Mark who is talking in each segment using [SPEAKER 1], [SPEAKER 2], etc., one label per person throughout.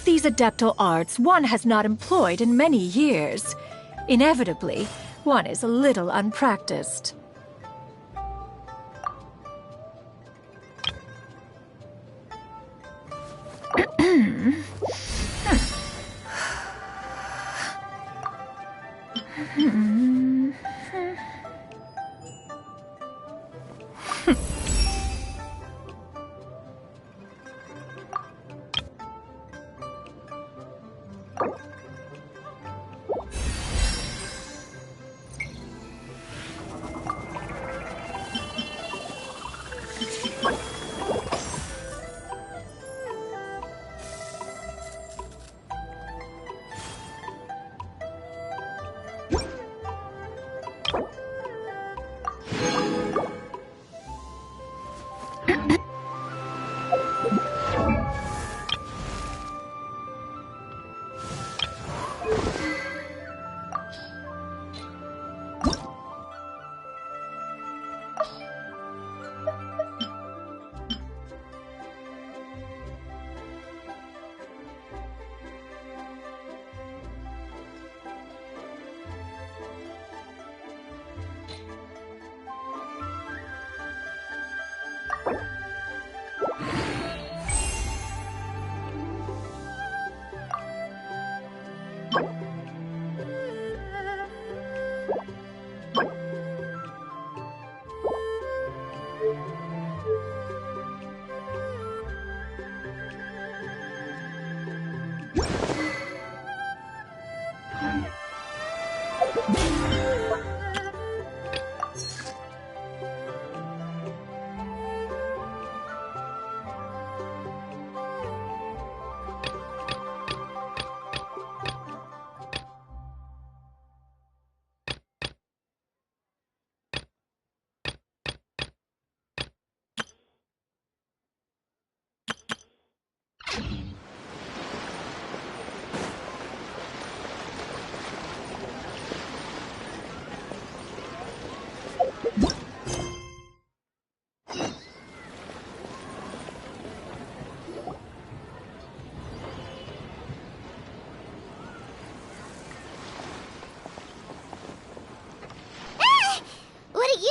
[SPEAKER 1] these adeptal arts one has not employed in many years. Inevitably, one is a little unpracticed.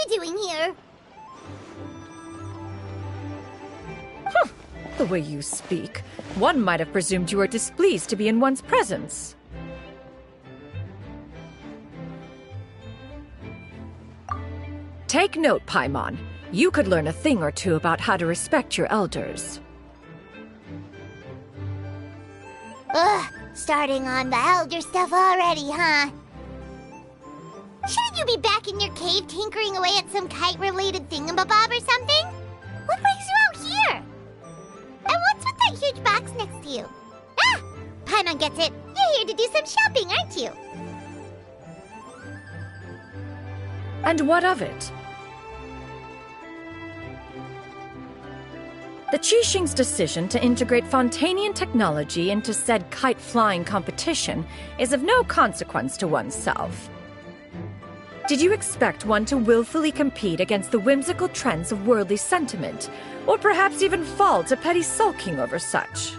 [SPEAKER 2] Doing here?
[SPEAKER 1] The way you speak, one might have presumed you were displeased to be in one's presence. Take note, Paimon. You could learn a thing or two about how to respect your elders.
[SPEAKER 2] Ugh, starting on the elder stuff already, huh? Shouldn't you be back in your cave tinkering away at some kite-related thingamabob or something? What brings you out here? And what's with that huge box next to you? Ah! Paimon gets it. You're here to do some shopping, aren't you?
[SPEAKER 1] And what of it? The Qixing's decision to integrate Fontanian technology into said kite-flying competition is of no consequence to oneself. Did you expect one to willfully compete against the whimsical trends of worldly sentiment, or perhaps even fall to petty sulking over such?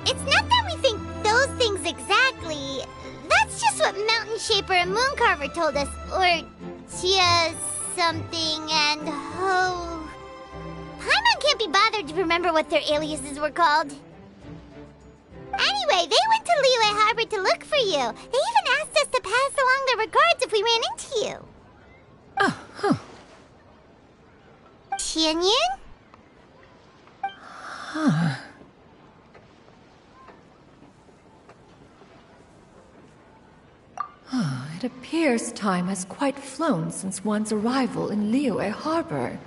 [SPEAKER 2] It's not that we think those things exactly. That's just what Mountain Shaper and Mooncarver told us, or Tia something and Ho. Paimon can't be bothered to remember what their aliases were called. Anyway, they went to Liyue Harbor to look for you. They even asked us to pass along their regards if we ran into you.
[SPEAKER 1] Oh, huh.
[SPEAKER 2] Chenyu?
[SPEAKER 1] Huh. It appears time has quite flown since one's arrival in Liyue Harbor.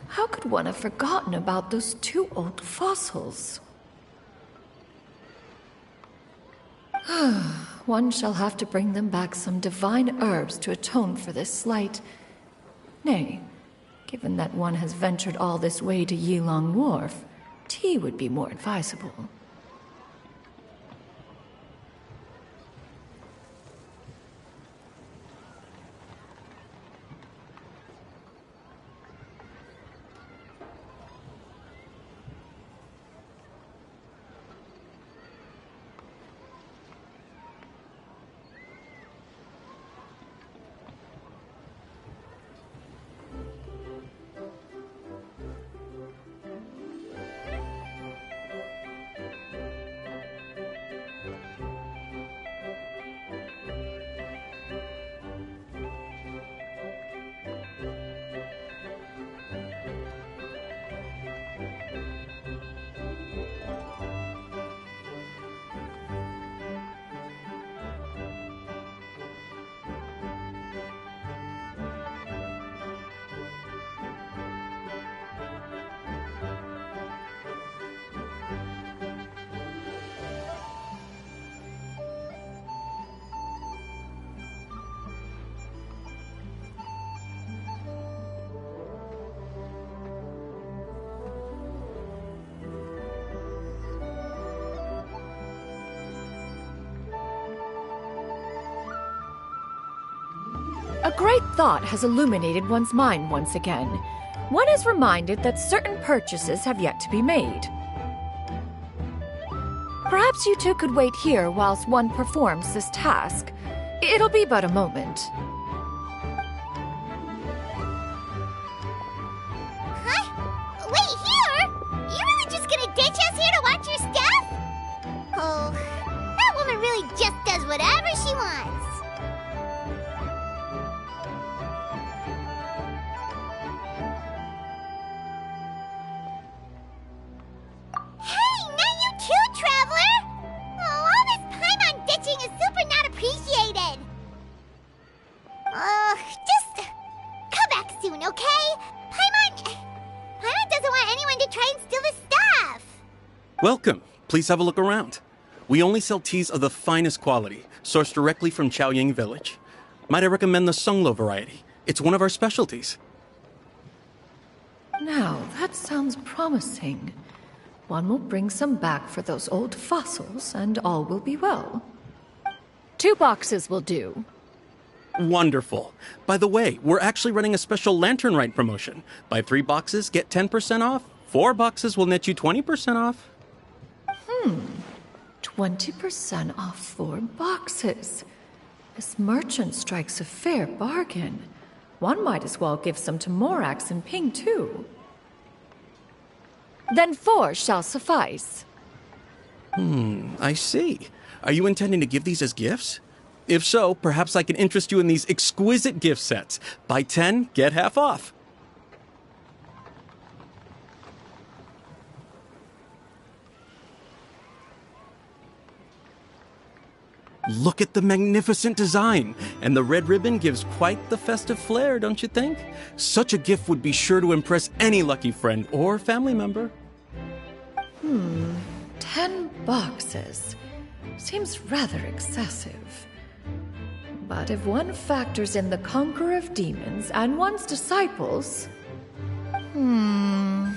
[SPEAKER 1] How could one have forgotten about those two old fossils? One shall have to bring them back some divine herbs to atone for this slight. Nay, given that one has ventured all this way to Yilong Wharf, tea would be more advisable. A great thought has illuminated one's mind once again. One is reminded that certain purchases have yet to be made. Perhaps you two could wait here whilst one performs this task. It'll be but a moment.
[SPEAKER 2] Huh? Wait, here? You really just gonna ditch us here to watch your stuff? Oh, that woman really just does whatever she wants. Hey, not you too, Traveler! Oh, all this Paimon ditching is super not appreciated. Just come back soon, okay? Paimon doesn't want anyone to try and steal his stuff.
[SPEAKER 3] Welcome. Please have a look around. We only sell teas of the finest quality, sourced directly from Chaoying Village. Might I recommend the Sunglo variety? It's one of our specialties.
[SPEAKER 1] Now, that sounds promising. One will bring some back for those old fossils, and all will be well. 2 boxes will do.
[SPEAKER 3] Wonderful. By the way, we're actually running a special Lantern Rite promotion. Buy 3 boxes, get 10% off. 4 boxes will net you 20% off.
[SPEAKER 1] 20% off 4 boxes. This merchant strikes a fair bargain. One might as well give some to Morax and Ping, too. Then 4 shall suffice.
[SPEAKER 3] I see. Are you intending to give these as gifts? If so, perhaps I can interest you in these exquisite gift sets. Buy 10, get half off. Look at the magnificent design, and the red ribbon gives quite the festive flair, don't you think? Such a gift would be sure to impress any lucky friend or family member.
[SPEAKER 1] 10 boxes. Seems rather excessive. But if one factors in the Conqueror of Demons and one's disciples...
[SPEAKER 3] 10,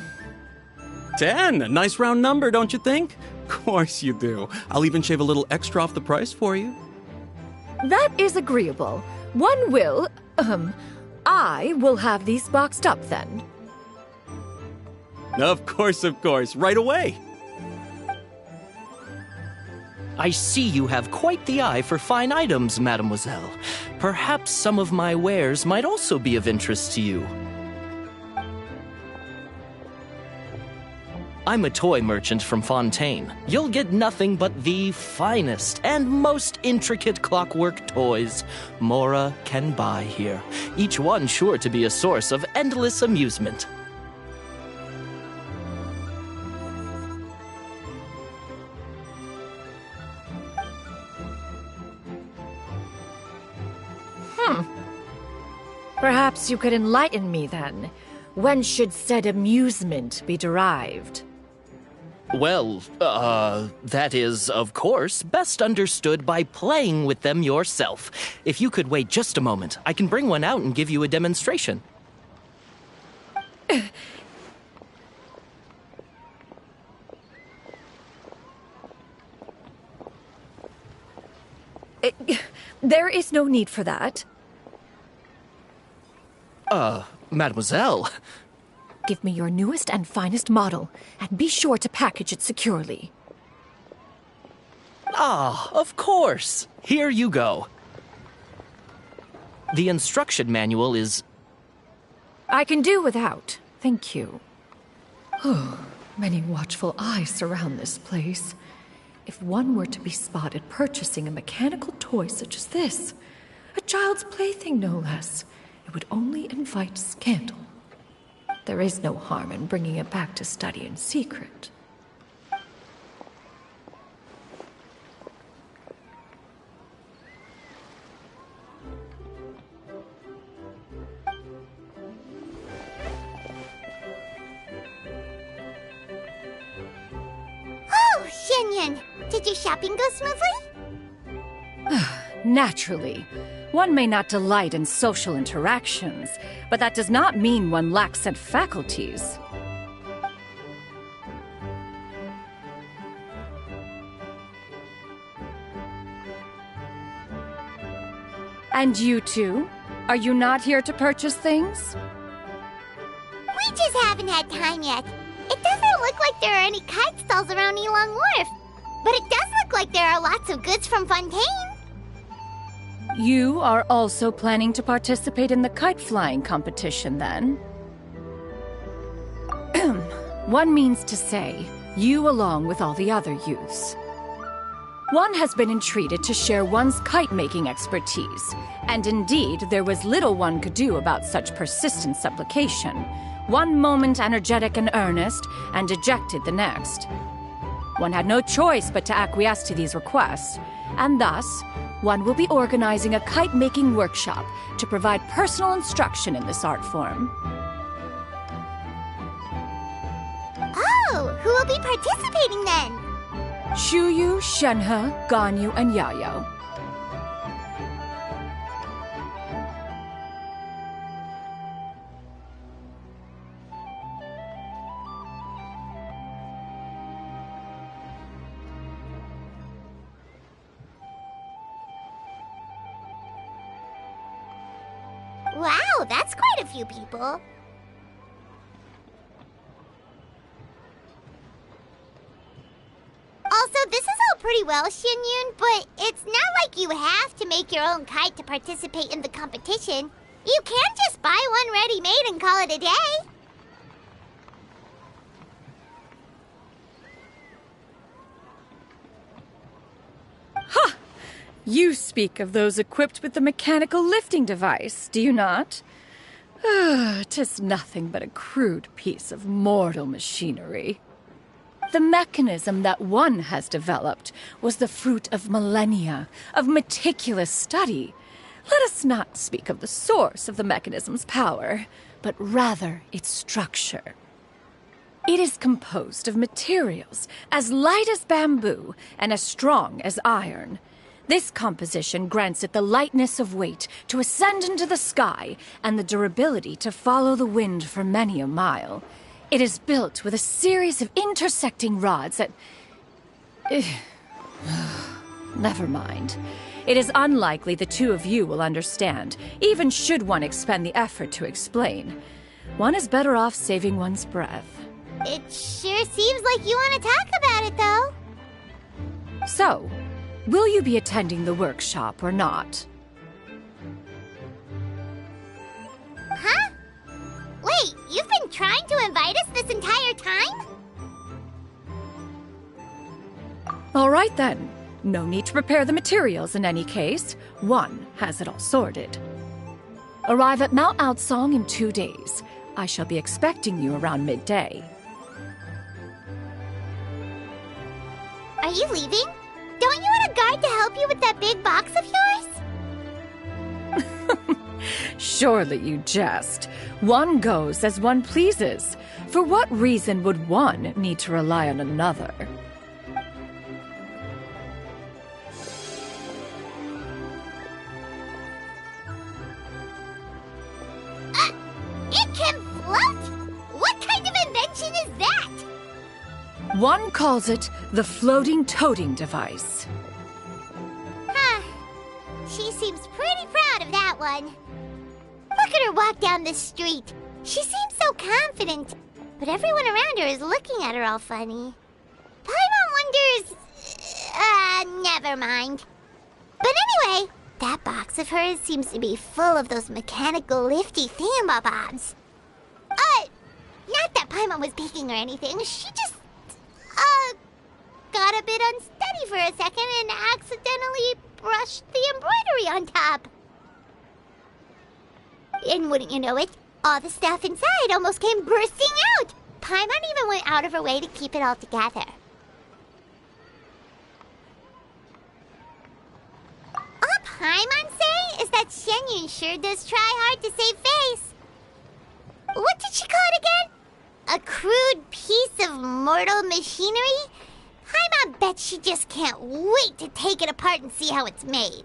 [SPEAKER 3] a nice round number, don't you think? Of course you do. I'll even shave a little extra off the price for you.
[SPEAKER 1] That is agreeable. One will, I will have these boxed up then.
[SPEAKER 3] Of course, right away.
[SPEAKER 4] I see you have quite the eye for fine items, mademoiselle. Perhaps some of my wares might also be of interest to you. I'm a toy merchant from Fontaine. You'll get nothing but the finest and most intricate clockwork toys Mora can buy here, each one sure to be a source of endless amusement.
[SPEAKER 1] Perhaps you could enlighten me then. When should said amusement be derived?
[SPEAKER 4] Well, that is, of course, best understood by playing with them yourself. If you could wait just a moment, I can bring one out and give you a demonstration.
[SPEAKER 1] There is no need for that.
[SPEAKER 4] Mademoiselle.
[SPEAKER 1] Give me your newest and finest model, and be sure to package it securely.
[SPEAKER 4] Ah, of course. Here you go. The instruction manual is...
[SPEAKER 1] I can do without, thank you. Oh, many watchful eyes surround this place. If one were to be spotted purchasing a mechanical toy such as this, a child's plaything no less, it would only invite scandal. There is no harm in bringing it back to study in secret.
[SPEAKER 2] Oh, Shenyan, did your shopping go smoothly?
[SPEAKER 1] Naturally. One may not delight in social interactions, but that does not mean one lacks said faculties. And you two? Are you not here to purchase things?
[SPEAKER 2] We just haven't had time yet. It doesn't look like there are any kite stalls around Elong Wharf. But it does look like there are lots of goods from Fontaine.
[SPEAKER 1] You are also planning to participate in the kite flying competition, then? One means to say, you along with all the other youths. One has been entreated to share one's kite-making expertise, and indeed there was little one could do about such persistent supplication. One moment energetic and earnest, and dejected the next. One had no choice but to acquiesce to these requests, and thus, one will be organizing a kite-making workshop to provide personal instruction in this art form.
[SPEAKER 2] Oh, who will be participating then?
[SPEAKER 1] Chuyu, Shenhe, Ganyu, and Yayo.
[SPEAKER 2] Wow, that's quite a few people. Also, this is all pretty well, Xinyun, but it's not like you have to make your own kite to participate in the competition. You can just buy one ready-made and call it a day.
[SPEAKER 1] Ha! You speak of those equipped with the mechanical lifting device, do you not? 'Tis nothing but a crude piece of mortal machinery. The mechanism that one has developed was the fruit of millennia of meticulous study. Let us not speak of the source of the mechanism's power, but rather its structure. It is composed of materials as light as bamboo and as strong as iron. This composition grants it the lightness of weight to ascend into the sky and the durability to follow the wind for many a mile. It is built with a series of intersecting rods that... Never mind. It is unlikely the two of you will understand, even should one expend the effort to explain. One is better off saving one's breath.
[SPEAKER 2] It sure seems like you want to talk about it, though.
[SPEAKER 1] So, will you be attending the workshop or not?
[SPEAKER 2] Huh? Wait, you've been trying to invite us this entire time?
[SPEAKER 1] All right then. No need to prepare the materials in any case. One has it all sorted. Arrive at Mount Outsong in 2 days. I shall be expecting you around midday.
[SPEAKER 2] Are you leaving? Don't you want a guard to help you with that big box of yours?
[SPEAKER 1] Surely you jest. One goes as one pleases. For what reason would one need to rely on another?
[SPEAKER 2] It can float? What kind of invention is that?
[SPEAKER 1] One calls it the floating toting device.
[SPEAKER 2] Huh. She seems pretty proud of that one. Look at her walk down the street. She seems so confident, but everyone around her is looking at her all funny. Paimon wonders... never mind. But anyway, that box of hers seems to be full of those mechanical lifty thingamabobs. Not that Paimon was peeking or anything. She just, got a bit unsteady for a second and accidentally brushed the embroidery on top. And wouldn't you know it, all the stuff inside almost came bursting out. Paimon even went out of her way to keep it all together. All Paimon say is that Chenyu sure does try hard to save face. What did she call it again? A crude piece of mortal machinery? Paimon bets she just can't wait to take it apart and see how it's made.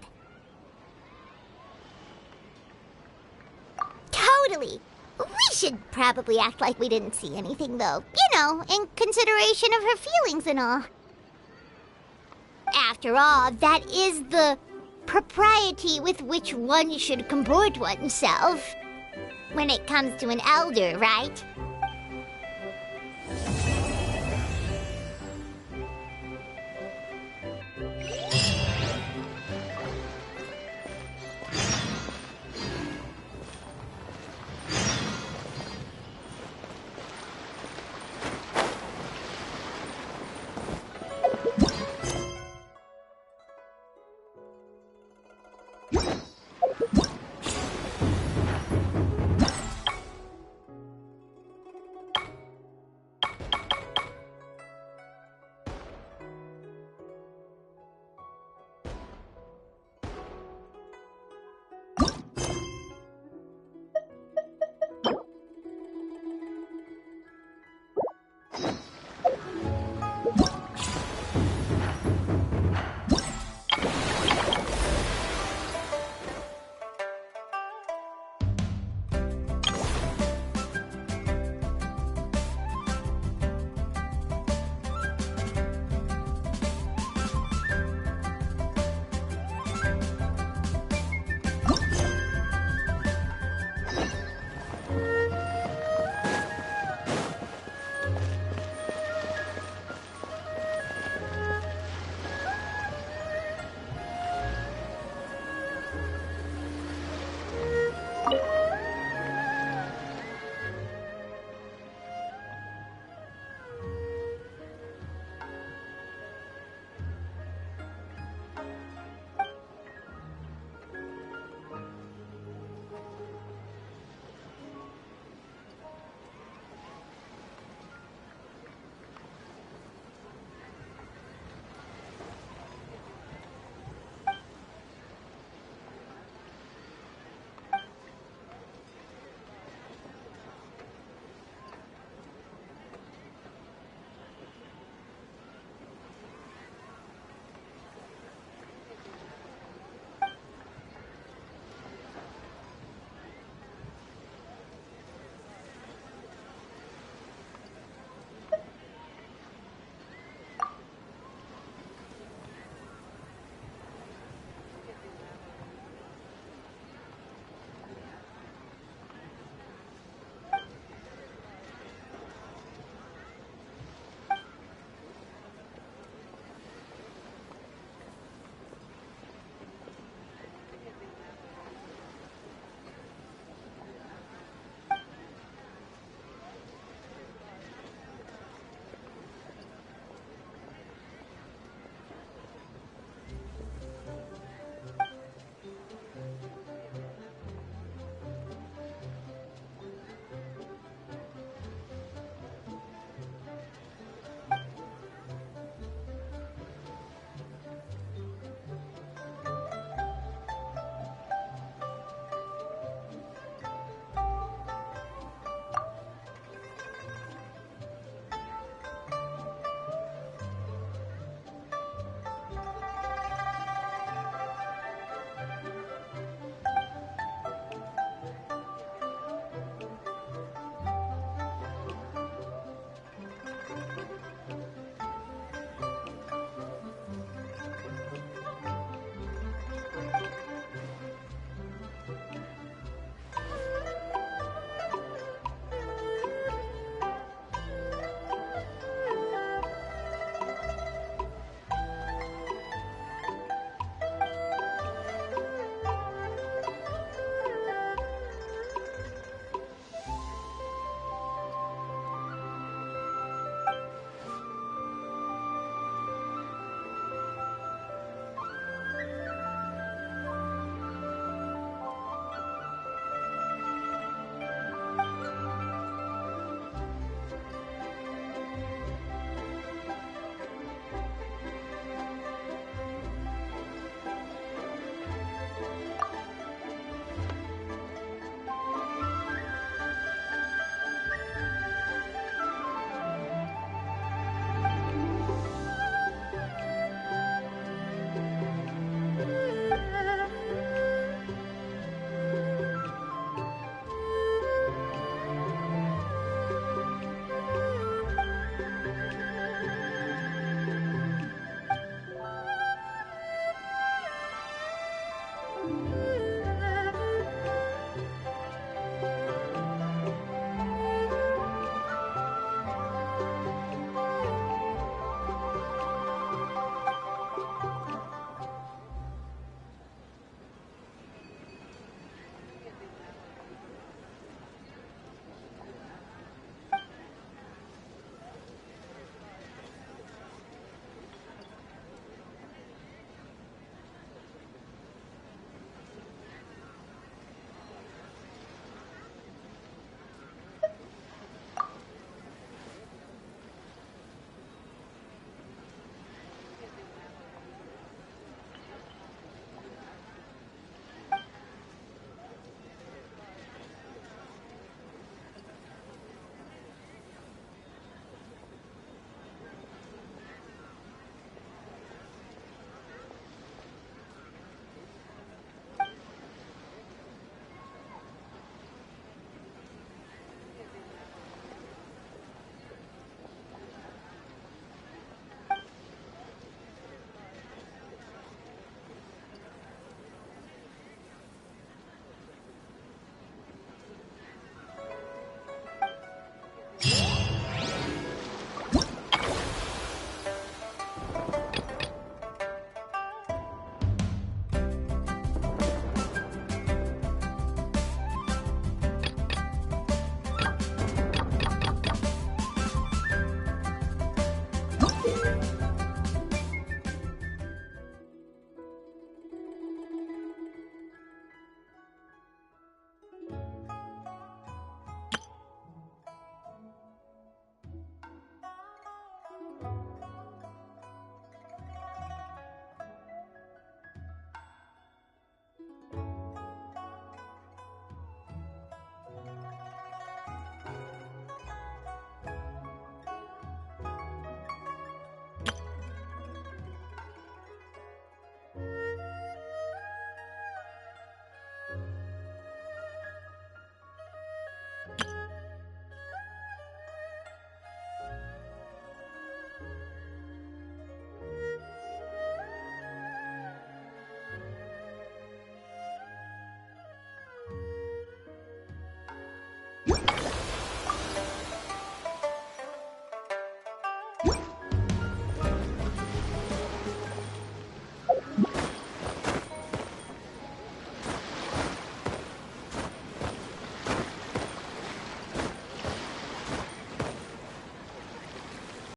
[SPEAKER 2] Totally. We should probably act like we didn't see anything, though. You know, in consideration of her feelings and all. After all, that is the propriety with which one should comport oneself when it comes to an elder, right?